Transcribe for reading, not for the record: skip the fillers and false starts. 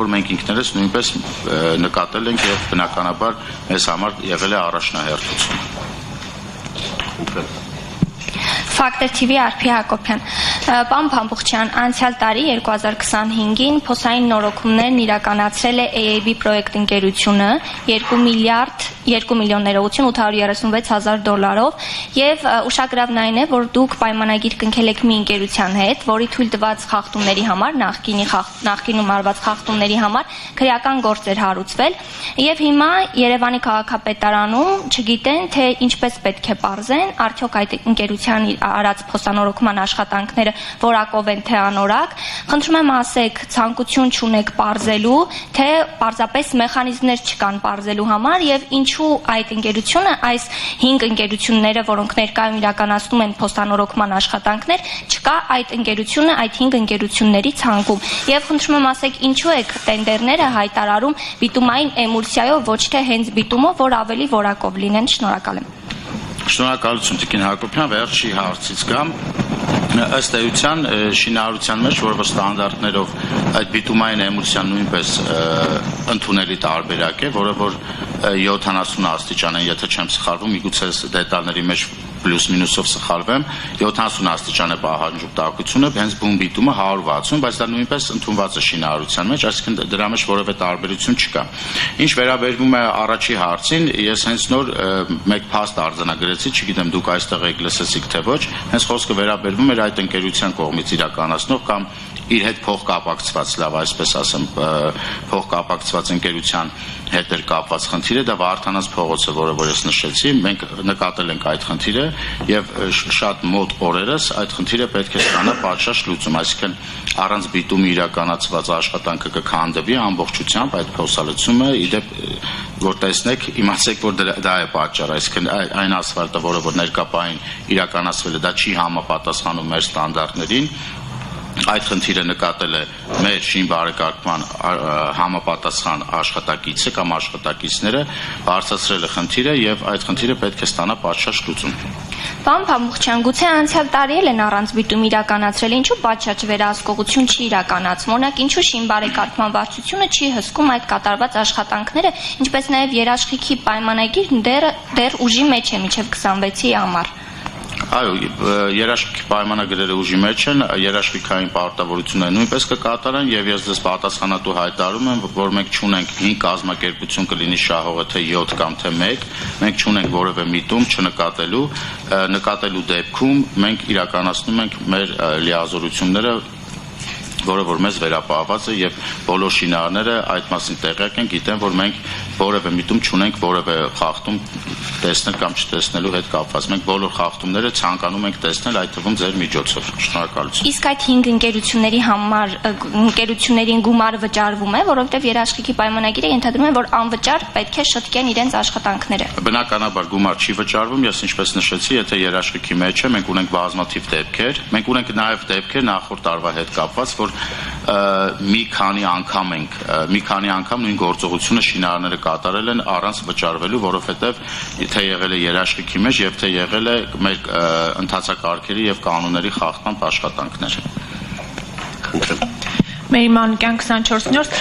որ մենք ինքներս նույնպես նկատել ենք եւ բնականաբար մեզ համար եղել է առաջնահերթություն։ Factor TV Արփի Հակոբյան, պարոն Փամփուխչյան, անցյալ տարի 2025-ին փոսային նորոգումներն իրականացրել է AAB պրոյեկտ ընկերությունը 2 միլիոն ներողություն $836,000 եւ ուշագրավն այն է, որ դուք պայմանագիր կնքել եք մի ընկերության հետ, որի թույլ տված խախտումների համար, նախկինում արված խախտումների համար քրեական գործ էր հարուցվել եւ հիմա Երևանի քաղաքապետարանում չգիտեն թե ինչպես պետք է պարզեն, արդյոք այդ ընկերության արած փոստանորոգման աշխատանքները որակով են թե անորակ, խնդրում եմ ասեք, ցանկություն չունեք պարզելու, թե պարզապես մեխանիզմներ չկան պարզելու համար եւ ինչու այդ ընկերությունը, այս 5 ընկերությունները, որոնք ներկայում իրականացնում են փոստանորոգման աշխատանքներ, չկա այդ ընկերությունը այդ 5 ընկերությունների ցանկում։ Եվ խնդրում եմ ասեք, ինչու եք տենդերները հայտարարում բիտումային էմուլսիայով, ոչ թե հենց բիտումով, որ ավելի որակով լինեն։ Շնորհակալ եմ։ Շնորհակալություն Տիկին Հակոբյան, վերջի հարցից կամ ըստ էության շինարարության մեջ, որը ստանդարտներով այդ բիտումային էմուլսիան նույնպես ընդունելի տարբերակ է, որը որ 70 աստիճան են, եթե չեմ սխալվում, միգուցե դետալների մեջ պլյուս մինուսով սխալվեմ, 70 աստիճան է պահանջում տաքությունը, հենց բուն բիտումը 160, բայց դա նույնպես ընդունված է շինարարության մեջ, այսինքն դրա մեջ որևէ տարբերություն չկա։ Ինչ վերաբերվում է առաջի հարցին, ես հենց նոր մեկ փաստ արձանագրեցի, չգիտեմ դուք այստեղ եք լսեցիք թե ոչ, հենց խոսքը վերաբերվում էր այդ ընկերության կողմից իրականացնող կամ իր հետ փոխկապակցված, լավ այսպես ասեմ, փոխկապակցված ընկերության հետ էր կապված խնդիրը, դա Վարդանանց փողոցը, որը որ ես նշեցի, մենք նկատել ենք այդ խնդիրը եւ շատ մոտ օրերս այդ խնդիրը պետք է ստանա պատշաճ լուծում, այսինքն առանց բիտումի իրականացված աշխատանքը կքանդվի ամբողջությամբ այդ փոսալցումը, իդեպ որ տեսնեք, իմացեք, որ դա է պատճառը, այսինքն այն ասֆալտը, որը որ ներկապային իրականացվել է, դա չի համապատասխանում մեր ստանդարտներին։ Այդ խնդիրը նկատել է մեր շինբարեկարգման համապատասխան աշխատակիցը կամ աշխատակիցները, բարձրացրել է խնդիրը եւ այդ խնդիրը պետք է ստանա պատշաճ լուծում։ Պարոն Փամփուխչյան, գուցե անցյալ տարի են առանց բիտում իրականացրել, ինչու պատշաճ վերահսկողություն չի իրականացվում, օրինակ ինչու շինբարեկարգման վարչությունը չի հսկում այդ կատարված աշխատանքները, ինչպես նաեւ երաշխիքի պայմանագիրն դեռ ուժի մեջ է մինչեւ 26-ի ամառ։ Այո, երաշխիքի պայմանագրերը ուժի մեջ են, երաշխիքային պարտավորությունները նույնպես կկատարեն եւ ես ձեզ պատասխանատու հայտարարում եմ, որ մենք չունենք 5 կազմակերպություն կլինի շահողը թե 7 կամ թե 1, մենք չունենք որևէ միտում չնկատելու, նկատելու դեպքում մենք իրականացնում ենք մեր լիազորությունները, որը որ մեզ վերապահված է եւ բոլոր շինարարները այդ մասին տեղյակ են, գիտեն, որ մենք որևէ միտում չունենք որևէ խախտում տեսնել կամ չտեսնելու հետ կապված։ Մենք բոլոր խախտումները ցանկանում ենք տեսնել, այդ թվում ձեր միջոցով։ Շնորհակալություն։ Իսկ այդ 5 ընկերությունների համար ընկերություններին գումար վճարվում է, որովհետեւ երաշխիքի պայմանագիրը ենթադրում է, որ անվճար պետք է շտկեն իրենց աշխատանքները։ Բնականաբար գումար չի վճարվում, ես ինչպես նշեցի, եթե երաշխիքի մեջ է, մենք ունենք բազմաթիվ դեպքեր, մենք ունենք նաեւ դեպքեր նախորդ տարվա հետ կապված, որ մի քանի անգամ նույն գործողությունը շինարարները կատարել են առանց վճարվելու, որովհետև թե եղել է երաշխիքի մեջ եւ թե եղել է մեր ընթացակարգերի եւ կանոնների խախտման աշխատանքներ։ Մերի Մանուկյան 24-րդ